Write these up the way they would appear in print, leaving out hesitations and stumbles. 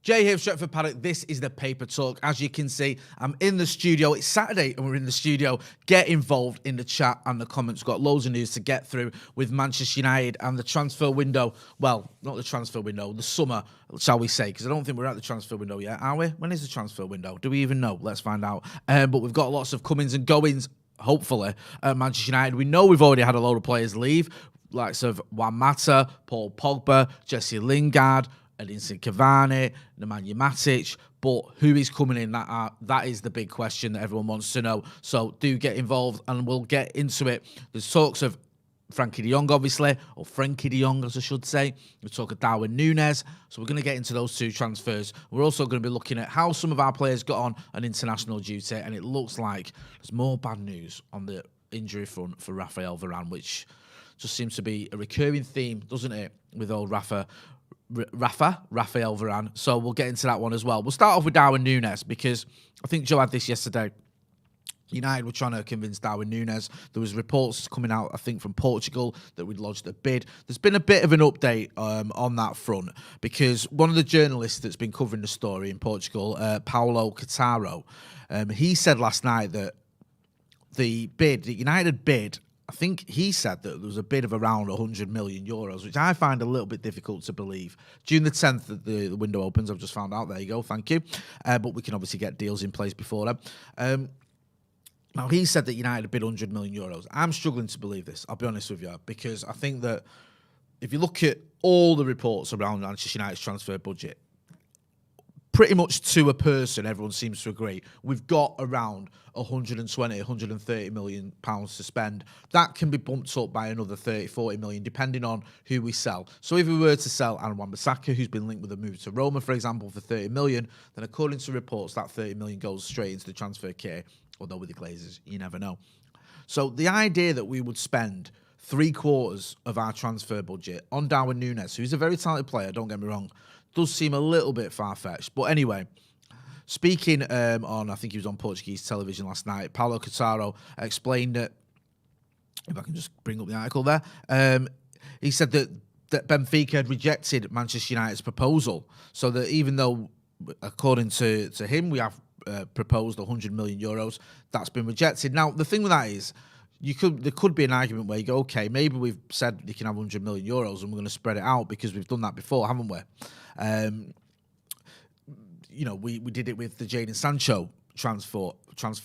Jay here, Stretford Paddock. This is the Paper Talk. As you can see, I'm in the studio. It's Saturday and we're in the studio. Get involved in the chat and the comments. We've got loads of news to get through with Manchester United and the transfer window. Well, not the transfer window, the summer, shall we say, because I don't think we're at the transfer window yet, are we? When is the transfer window? Do we even know? Let's find out. But we've got lots of comings and goings, hopefully, at Manchester United. We know we've already had a load of players leave, likes of Juan Mata, Paul Pogba, Jesse Lingard, Edinson Cavani, Nemanja Matic, but who is coming in? That is the big question that everyone wants to know. So do get involved and we'll get into it. There's talks of Frenkie De Jong, obviously, or Frenkie De Jong, as I should say. We talk of Darwin Nunez. So we're going to get into those two transfers. We're also going to be looking at how some of our players got on an international duty, and it looks like there's more bad news on the injury front for Rafael Varane, which just seems to be a recurring theme, doesn't it, with old Rafael Varane. So we'll get into that one as well. We'll start off with Darwin Nunez because I think Joe had this yesterday. United were trying to convince Darwin Nunez. There was reports coming out, I think, from Portugal that we'd lodged a bid. There's been a bit of an update on that front because one of the journalists that's been covering the story in Portugal, Paulo Cataro, he said last night that the United bid, I think he said that there was a bid of around 100 million euros, which I find a little bit difficult to believe. June the 10th, the window opens. I've just found out. There you go. Thank you. But we can obviously get deals in place before then. Now, he said that United bid 100 million euros. I'm struggling to believe this, I'll be honest with you, because I think that if you look at all the reports around Manchester United's transfer budget, pretty much to a person, everyone seems to agree, we've got around 120, 130 million pounds to spend. That can be bumped up by another 30, 40 million, depending on who we sell. So if we were to sell Aaron Wan-Bissaka, who's been linked with a move to Roma, for example, for 30 million, then according to reports, that 30 million goes straight into the transfer kit, although with the Glazers, you never know. So the idea that we would spend 3/4 of our transfer budget on Darwin Nunez, who's a very talented player, don't get me wrong, does seem a little bit far-fetched. But anyway, speaking on, I think he was on Portuguese television last night, Paulo Cataro explained that, if I can just bring up the article there, he said that Benfica had rejected Manchester United's proposal. So that even though, according to him, we have proposed 100 million euros, that's been rejected. Now, the thing with that is, there could be an argument where you go, okay, maybe we've said you can have 100 million euros and we're going to spread it out because we've done that before, haven't we? We did it with the Jadon Sancho transfer. It's not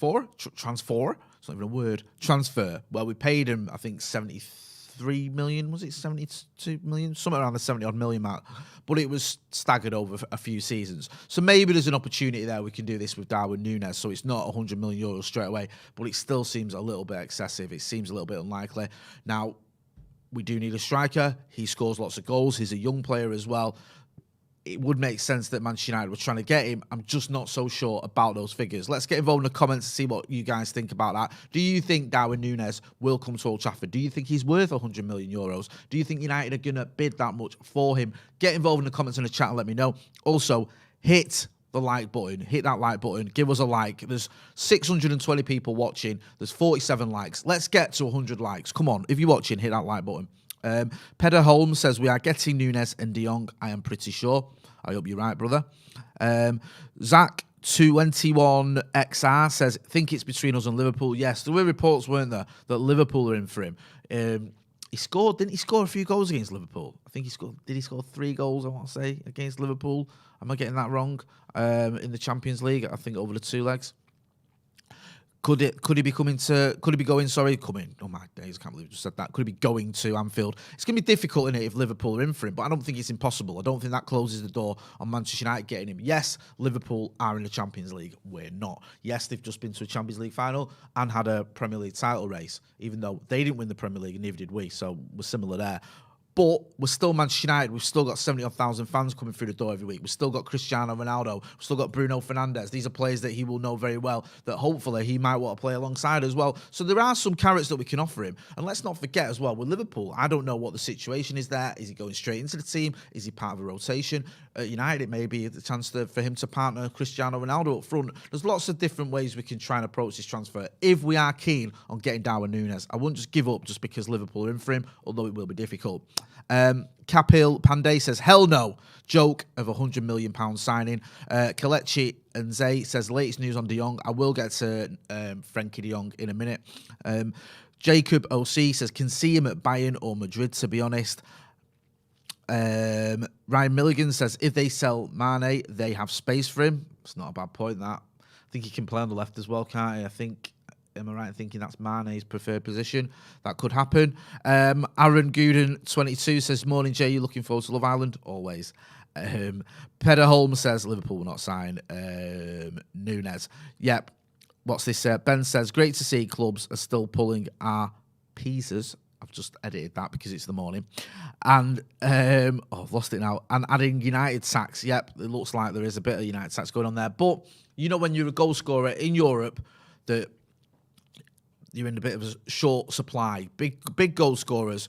even a word. Transfer. Well, we paid him, I think, 73 million. Was it 72 million? Somewhere around the 70-odd million mark. But it was staggered over a few seasons. So maybe there's an opportunity there. We can do this with Darwin Nunez. So it's not 100 million euros straight away. But it still seems a little bit excessive. It seems a little bit unlikely. Now, we do need a striker. He scores lots of goals. He's a young player as well. It would make sense that Manchester United were trying to get him. I'm just not so sure about those figures. Let's get involved in the comments to see what you guys think about that. Do you think Darwin Nunez will come to Old Trafford? Do you think he's worth 100 million euros? Do you think United are going to bid that much for him? Get involved in the comments in the chat and let me know. Also, hit the like button. Hit that like button. Give us a like. There's 620 people watching. There's 47 likes. Let's get to 100 likes. Come on. If you're watching, hit that like button. Pedder Holmes says, we are getting Nunez and De Jong, I am pretty sure. I hope you're right, brother. Zach21XR says, think it's between us and Liverpool. Yes, there were reports, weren't there, that Liverpool are in for him. He scored, didn't he score a few goals against Liverpool? I think he scored, did he score 3 goals, I want to say, against Liverpool? Am I getting that wrong? In the Champions League, I think over the 2 legs. Could he be going, oh my days, I can't believe I just said that. Could he be going to Anfield? It's going to be difficult, innit, if Liverpool are in for him, but I don't think it's impossible. I don't think that closes the door on Manchester United getting him. Yes, Liverpool are in the Champions League. We're not. Yes, they've just been to a Champions League final and had a Premier League title race, even though they didn't win the Premier League and neither did we, so we're similar there. But we're still Manchester United. We've still got 70,000 fans coming through the door every week. We've still got Cristiano Ronaldo. We've still got Bruno Fernandes. These are players that he will know very well, that hopefully he might want to play alongside as well. So there are some carrots that we can offer him. And let's not forget as well, with Liverpool, I don't know what the situation is there. Is he going straight into the team? Is he part of a rotation? At United, it may be the chance for him to partner Cristiano Ronaldo up front. There's lots of different ways we can try and approach this transfer if we are keen on getting Darwin Nunez. I wouldn't just give up just because Liverpool are in for him, although it will be difficult. Kapil Pandey says, hell no. Joke of £100 million signing. Kelechi and Zay says, latest news on De Jong. I will get to Frenkie De Jong in a minute. Jacob OC says, can see him at Bayern or Madrid, to be honest. Ryan Milligan says, if they sell Mane, they have space for him. It's not a bad point, that. I think he can play on the left as well, can't he? Am I right in thinking that's Mane's preferred position? That could happen. Aaron Gooden, 22, says, morning, Jay, you looking forward to Love Island? Always. Pedder Holmes says, Liverpool will not sign Nunez. Yep. What's this? Ben says, great to see clubs are still pulling our pieces. I've just edited that because it's the morning. And, I've lost it now. And adding United sacks. Yep, it looks like there is a bit of United sacks going on there. But, you know, when you're a goal scorer in Europe, that you're in a bit of a short supply. Big goal scorers,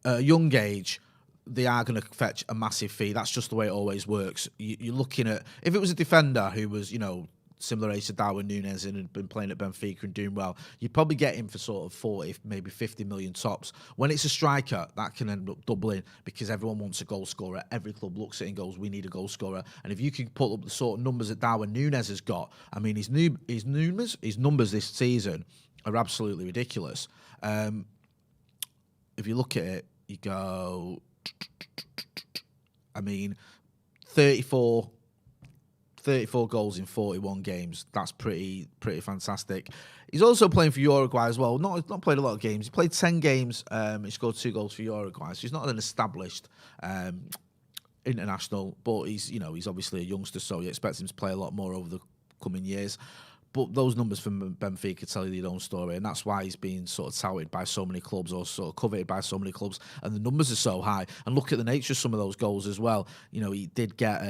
young age, they are going to fetch a massive fee. That's just the way it always works. You're looking at, if it was a defender who was, you know, similar age to Darwin Nunez and had been playing at Benfica and doing well, you'd probably get him for sort of 40, maybe 50 million tops. When it's a striker, that can end up doubling because everyone wants a goal scorer. Every club looks at it and goes, we need a goal scorer. And if you can put up the sort of numbers that Darwin Nunez has got, I mean, his numbers this season are absolutely ridiculous. If you look at it, you go, I mean, 34 goals in 41 games. That's pretty fantastic. He's also playing for Uruguay as well. He's not played a lot of games. He played 10 games. He scored 2 goals for Uruguay. So he's not an established international, but he's obviously a youngster, so you expect him to play a lot more over the coming years. But those numbers from Benfica tell you their own story, and that's why he's being sort of touted by so many clubs or sort of coveted by so many clubs, and the numbers are so high. And look at the nature of some of those goals as well. You know, he did get,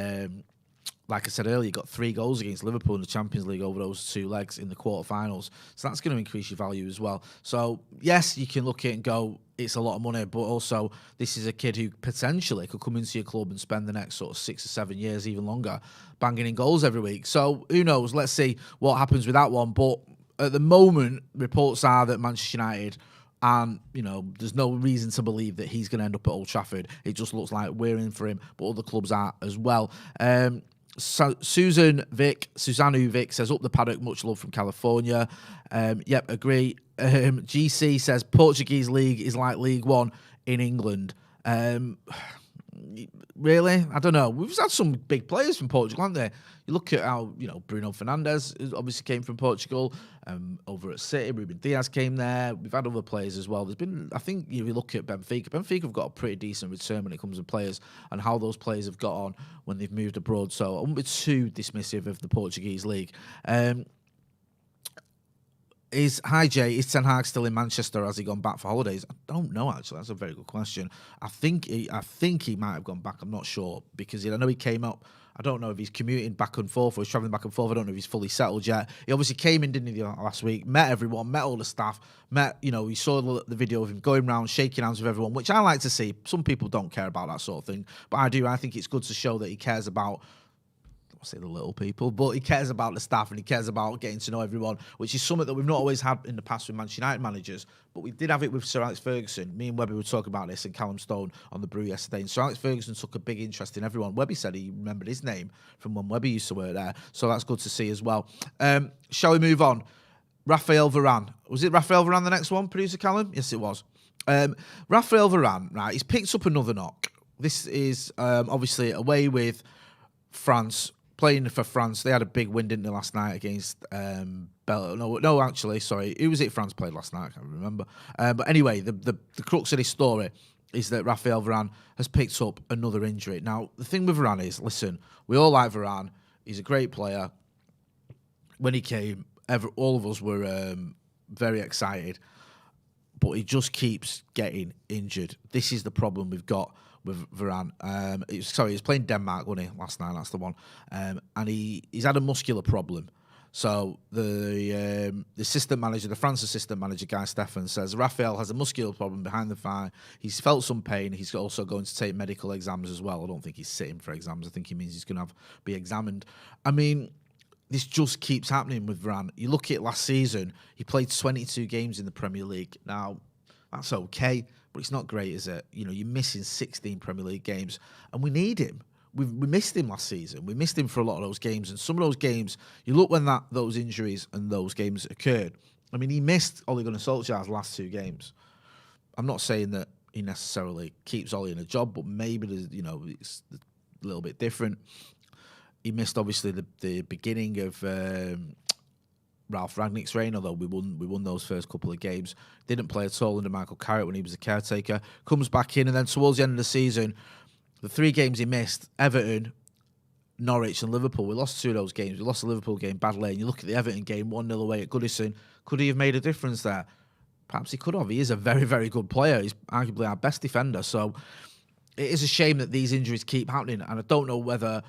like I said earlier, he got 3 goals against Liverpool in the Champions League over those 2 legs in the quarterfinals. So that's going to increase your value as well. So, yes, you can look at it and go, it's a lot of money, but also this is a kid who potentially could come into your club and spend the next sort of 6 or 7 years, even longer, banging in goals every week. So, who knows? Let's see what happens with that one. But at the moment, reports are that Manchester United, and, you know, there's no reason to believe that he's going to end up at Old Trafford. It just looks like we're in for him, but other clubs are as well. So Susannu Vic says, up the paddock, much love from California. Yep, agree. GC says, Portuguese league is like League One in England. Really? I don't know. We've had some big players from Portugal, haven't they? You look at how, you know, Bruno Fernandes obviously came from Portugal, over at City. Ruben Diaz came there. We've had other players as well. There's been, I think, if you look at Benfica have got a pretty decent return when it comes to players and how those players have got on when they've moved abroad. So I won't be too dismissive of the Portuguese league. Hi Jay, is Ten Hag still in Manchester? Or has he gone back for holidays? I don't know, actually. That's a very good question. I think he might have gone back. I'm not sure because I know he came up. I don't know if he's commuting back and forth or he's travelling back and forth. I don't know if he's fully settled yet. He obviously came in, didn't he, last week, met everyone, met all the staff, we saw the video of him going around, shaking hands with everyone, which I like to see. Some people don't care about that sort of thing, but I do. I think it's good to show that he cares about, say the little people, but he cares about the staff and he cares about getting to know everyone, which is something that we've not always had in the past with Manchester United managers, but we did have it with Sir Alex Ferguson. Me and Webby were talking about this and Callum Stone on the Brew yesterday, and Sir Alex Ferguson took a big interest in everyone. Webby said he remembered his name from when Webby used to work there, so that's good to see as well. Shall we move on? Rafael Varane. Was it Rafael Varane the next one, producer Callum? Yes, it was. Rafael Varane, right, he's picked up another knock. This is obviously away with France, playing for France. They had a big win, didn't they, last night against No, actually, sorry. Who was it France played last night? I can't remember. But anyway, the crux of this story is that Rafael Varane has picked up another injury. Now, the thing with Varane is, listen, we all like Varane. He's a great player. When he came, all of us were very excited. But he just keeps getting injured. This is the problem we've got with Varane. He was playing Denmark, wasn't he, last night? That's the one. And he's had a muscular problem. So the assistant manager, the France assistant manager, Guy Stefan, says Rafael has a muscular problem behind the thigh. He's felt some pain. He's also going to take medical exams as well. I don't think he's sitting for exams. I think he means he's going to be examined. I mean, this just keeps happening with Varane. You look at last season, he played 22 games in the Premier League. Now, that's okay, but it's not great, is it? You know, you're missing 16 Premier League games, and we need him. We missed him last season. We missed him for a lot of those games, and some of those games, you look when those injuries and those games occurred. I mean, he missed Ole Gunnar Solskjaer's last 2 games. I'm not saying that he necessarily keeps Ole in a job, but maybe it's a little bit different. He missed obviously the beginning of Ralf Rangnick's reign, although we won those first couple of games. Didn't play at all under Michael Carrick when he was a caretaker. Comes back in, and then towards the end of the season, the 3 games he missed, Everton, Norwich and Liverpool, we lost 2 of those games. We lost the Liverpool game badly, and you look at the Everton game, 1-0 away at Goodison. Could he have made a difference there? Perhaps he could have. He is a very, very good player. He's arguably our best defender. So it is a shame that these injuries keep happening, and I don't know whether...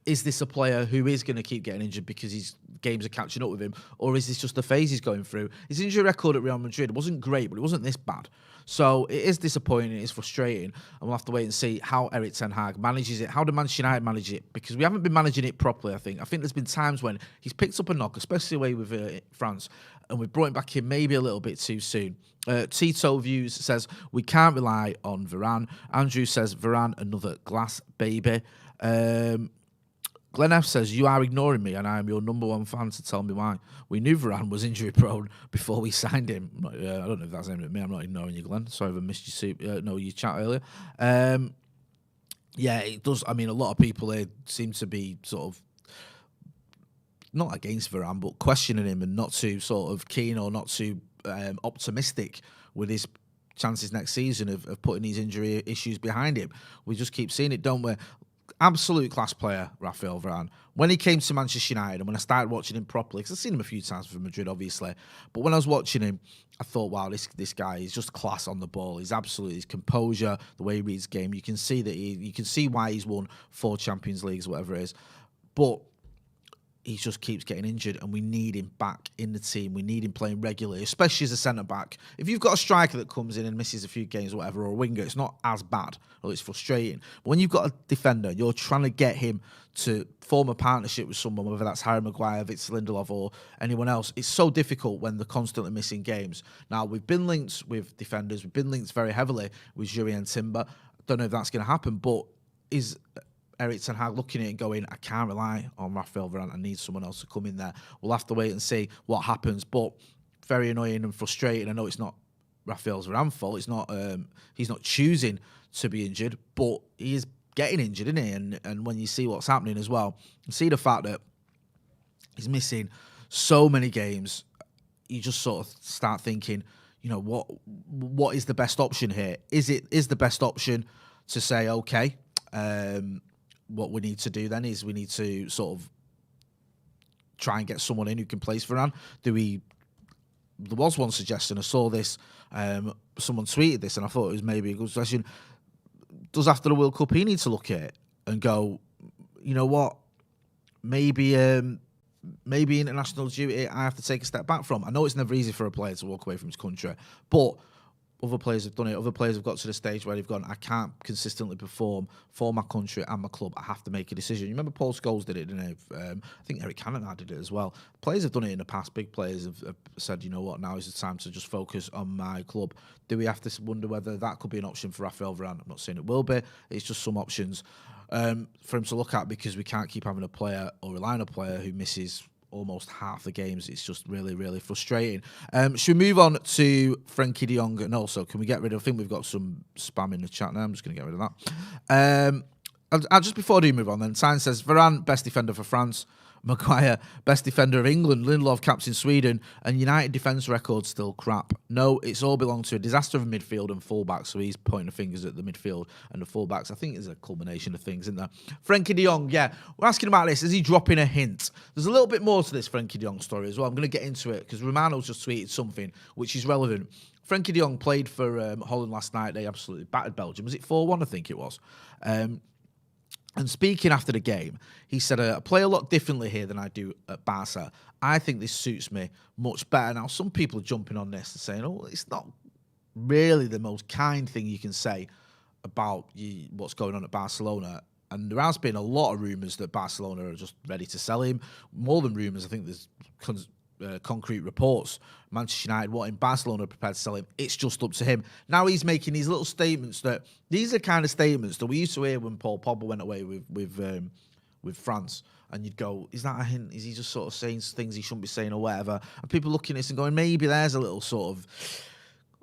Is this a player who is going to keep getting injured because his games are catching up with him, or is this just the phase he's going through? His injury record at Real Madrid wasn't great, but it wasn't this bad. So it is disappointing, it is frustrating, and we'll have to wait and see how Erik ten Hag manages it, how the Manchester United manage it, because we haven't been managing it properly, I think. I think there's been times when he's picked up a knock, especially away with France, and we've brought him back in maybe a little bit too soon. Tito Views says, we can't rely on Varane. Andrew says, Varane, another glass baby. Glenn F says, you are ignoring me and I am your number 1 fan to tell me why. We knew Varane was injury prone before we signed him. I don't know if that's aimed at me. I'm not ignoring you, Glenn. Sorry if I missed your chat earlier. Yeah, it does. I mean, a lot of people here seem to be sort of not against Varane, but questioning him and not too sort of keen or not too optimistic with his chances next season of putting these injury issues behind him. We just keep seeing it, don't we? Absolute class player, Rafael Varane. When he came to Manchester United and when I started watching him properly, because I've seen him a few times for Madrid, obviously, but when I was watching him, I thought, wow, this guy is just class on the ball. He's absolutely, his composure, the way he reads the game. You can see that you can see why he's won 4 Champions Leagues, whatever it is. But he just keeps getting injured, and we need him back in the team. We need him playing regularly, especially as a centre-back. If you've got a striker that comes in and misses a few games or whatever, or a winger, it's not as bad, or it's frustrating. But when you've got a defender, you're trying to get him to form a partnership with someone, whether that's Harry Maguire, Victor Lindelof, or anyone else. It's so difficult when they're constantly missing games. Now, we've been linked with defenders. We've been linked very heavily with Jurrien Timber. I don't know if that's going to happen, but is Erik ten Hag looking at it and going, I can't rely on Rafael Varane, I need someone else to come in there. We'll have to wait and see what happens, but very annoying and frustrating. I know it's not Rafael Varane's fault. It's not. He's not choosing to be injured, but he is getting injured, isn't he? And when you see what's happening as well, you see the fact that he's missing so many games, you just sort of start thinking, you know, what is the best option here? Is the best option to say, okay, what we need to do then is we need to sort of try and get someone in who can place Varane? There was one suggestion, I saw this, someone tweeted this, and I thought it was maybe a good suggestion. Does after the World Cup he need to look at it and go, you know what, maybe international duty I have to take a step back from. I know it's never easy for a player to walk away from his country, but other players have done it. Other players have got to the stage where they've gone, I can't consistently perform for my country and my club. I have to make a decision. You remember Paul Scholes did it, didn't he? I think Eric Cantona did it as well. Players have done it in the past. Big players have said, you know what, now is the time to just focus on my club. Do we have to wonder whether that could be an option for Rafael Varane? I'm not saying it will be. It's just some options for him to look at, because we can't keep having a player or relying on a player who misses almost half the games. It's just really, really frustrating. Should we move on to Frenkie De Jong? And also, can we get rid of, I think we've got some spam in the chat now. I'm just going to get rid of that. And just before I do move on then, Sainz says, Varane, best defender for France. Maguire, best defender of England. Lindelof, captain Sweden. And United defence record still crap. No, it's all belonged to a disaster of midfield and fullbacks. So he's pointing the fingers at the midfield and the fullbacks. I think it's a culmination of things, isn't there? Frenkie De Jong, yeah. We're asking about this. Is he dropping a hint? There's a little bit more to this Frenkie De Jong story as well. I'm going to get into it because Romano's just tweeted something which is relevant. Frenkie De Jong played for Holland last night. They absolutely battered Belgium. Was it 4-1? I think it was. And speaking after the game, he said, I play a lot differently here than I do at Barca. I think this suits me much better. Now, some people are jumping on this and saying, oh, it's not really the most kind thing you can say about what's going on at Barcelona. And there has been a lot of rumours that Barcelona are just ready to sell him. More than rumours, I think there's concrete reports. Manchester United wanting Barcelona prepared to sell him. It's just up to him. Now he's making these little statements that these are kind of statements that we used to hear when Paul Pogba went away with France. And you'd go, is that a hint? Is he just sort of saying things he shouldn't be saying or whatever? And people looking at this and going, maybe there's a little sort of,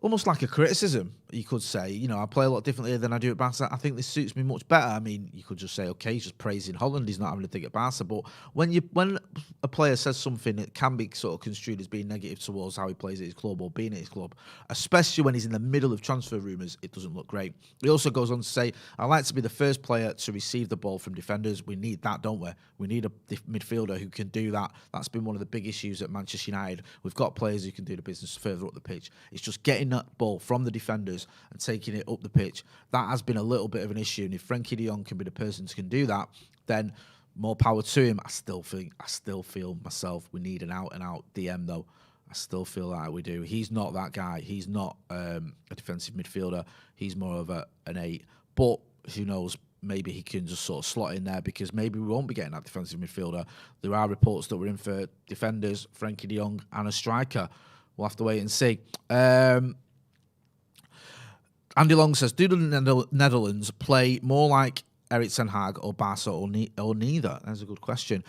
almost like a criticism, you could say. You know, I play a lot differently than I do at Barca. I think this suits me much better. I mean, you could just say, okay, he's just praising Holland. He's not having a dig at Barca. But when a player says something that can be sort of construed as being negative towards how he plays at his club or being at his club, especially when he's in the middle of transfer rumours, it doesn't look great. He also goes on to say, I like to be the first player to receive the ball from defenders. We need that, don't we? We need a midfielder who can do that. That's been one of the big issues at Manchester United. We've got players who can do the business further up the pitch. It's just getting that ball from the defenders and taking it up the pitch. That has been a little bit of an issue. And if Frenkie De Jong can be the person who can do that, then more power to him. I still feel myself, we need an out-and-out DM, though. I still feel like we do. He's not that guy. He's not a defensive midfielder. He's more of an 8. But who knows? Maybe he can just sort of slot in there, because maybe we won't be getting that defensive midfielder. There are reports that we're in for defenders, Frenkie De Jong, and a striker. We'll have to wait and see. Andy Long says, do the Netherlands play more like Erik ten Hag or Barca or neither? That's a good question.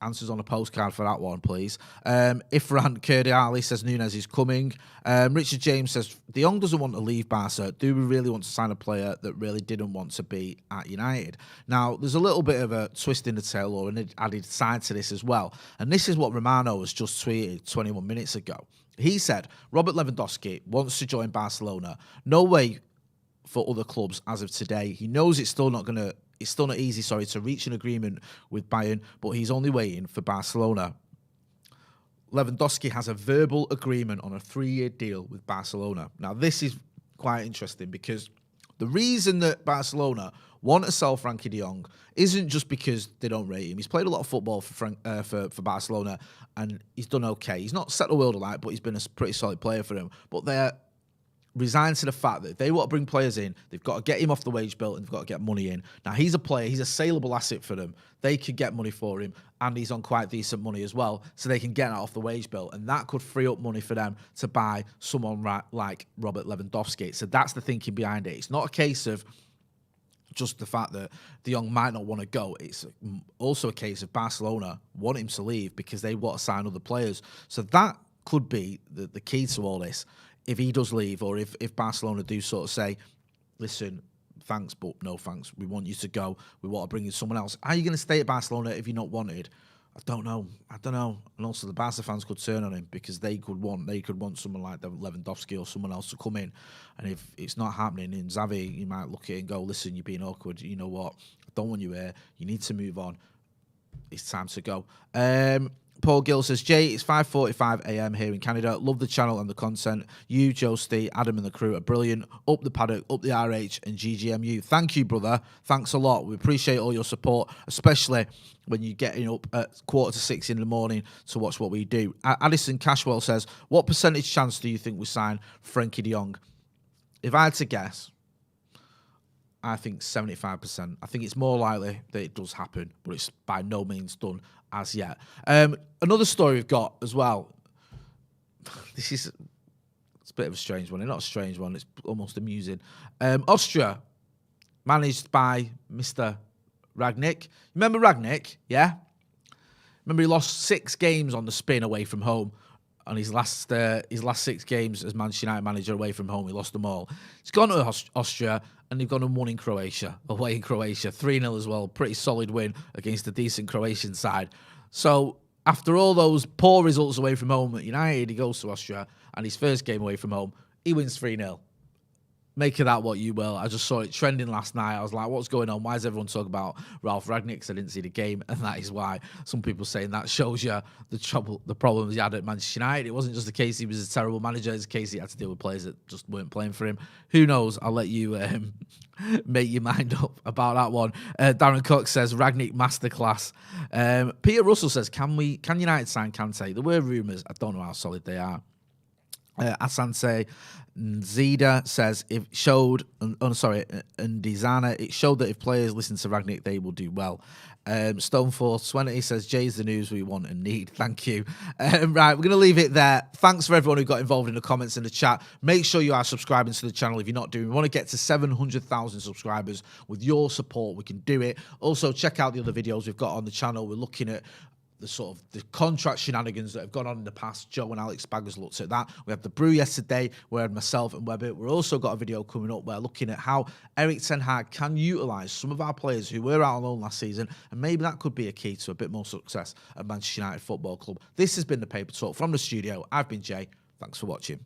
Answers on a postcard for that one, please. Ifran Kurdiali says Nunez is coming. Richard James says, De Jong doesn't want to leave Barca. Do we really want to sign a player that really didn't want to be at United? Now, there's a little bit of a twist in the tail or an added side to this as well. And this is what Romano has just tweeted 21 minutes ago. He said, Robert Lewandowski wants to join Barcelona. No way for other clubs as of today. He knows it's still not easy, to reach an agreement with Bayern, but he's only waiting for Barcelona. Lewandowski has a verbal agreement on a 3-year deal with Barcelona. Now, this is quite interesting, because the reason that Barcelona want to sell Frenkie De Jong isn't just because they don't rate him. He's played a lot of football for Barcelona, and he's done okay. He's not set the world alight, but he's been a pretty solid player for them. But they're resigned to the fact that if they want to bring players in, they've got to get him off the wage bill and they've got to get money in. Now, he's a player. He's a saleable asset for them. They could get money for him, and he's on quite decent money as well, so they can get that off the wage bill, and that could free up money for them to buy someone like Robert Lewandowski. So that's the thinking behind it. It's not a case of just the fact that De Jong might not want to go. It's also a case of Barcelona want him to leave because they want to sign other players. So that could be the key to all this. If he does leave, or if Barcelona do sort of say, listen, thanks, but no thanks, we want you to go, we want to bring in someone else. How are you going to stay at Barcelona if you're not wanted? I don't know. And also the Barca fans could turn on him, because they could want someone like Lewandowski or someone else to come in. And if it's not happening in Xavi, you might look at it and go, listen, you're being awkward. You know what? I don't want you here. You need to move on. It's time to go. Paul Gill says, Jay, it's 5:45 a.m. here in Canada. Love the channel and the content. You, Joe Steve, Adam and the crew are brilliant. Up the Paddock, up the RH and GGMU. Thank you, brother. Thanks a lot. We appreciate all your support, especially when you're getting up at 5:45 in the morning to watch what we do. Addison Cashwell says, what percentage chance do you think we sign Frenkie De Jong? If I had to guess, I think 75%. I think it's more likely that it does happen, but it's by no means done as yet. Another story we've got as well. It's a bit of a strange one. It's not a strange one. It's almost amusing. Austria, managed by Mr. Rangnick. Remember Rangnick? Yeah? Remember he lost 6 games on the spin away from home. On his last 6 games as Manchester United manager away from home, he lost them all. He's gone to Austria, and they've gone and won in Croatia, away in Croatia, 3-0 as well. Pretty solid win against a decent Croatian side. So after all those poor results away from home at United, he goes to Austria, and his first game away from home, he wins 3-0. Make of that what you will. I just saw it trending last night. I was like, what's going on? Why is everyone talking about Ralf Rangnick? Because I didn't see the game, and that is why some people saying that shows you the problems he had at Manchester United. It wasn't just the case he was a terrible manager. It's a case he had to deal with players that just weren't playing for him. Who knows? I'll let you make your mind up about that one. Darren Cox says, Rangnick masterclass. Peter Russell says, can United sign Kante? There were rumours. I don't know how solid they are. Asante Nzida says it showed, Ndizana, it showed that if players listen to Rangnick, they will do well. Stone420 says Jay's the news we want and need. Thank you. Right, we're going to leave it there. Thanks for everyone who got involved in the comments and the chat. Make sure you are subscribing to the channel if you're not doing. We want to get to 700,000 subscribers. With your support, we can do it. Also, check out the other videos we've got on the channel. We're looking at the sort of the contract shenanigans that have gone on in the past. Joe and Alex Baggers looked at that. We had the brew yesterday where myself and Webber. We've also got a video coming up where looking at how Erik ten Hag can utilise some of our players who were out on loan last season, and maybe that could be a key to a bit more success at Manchester United Football Club. This has been the Paper Talk from the studio. I've been Jay. Thanks for watching.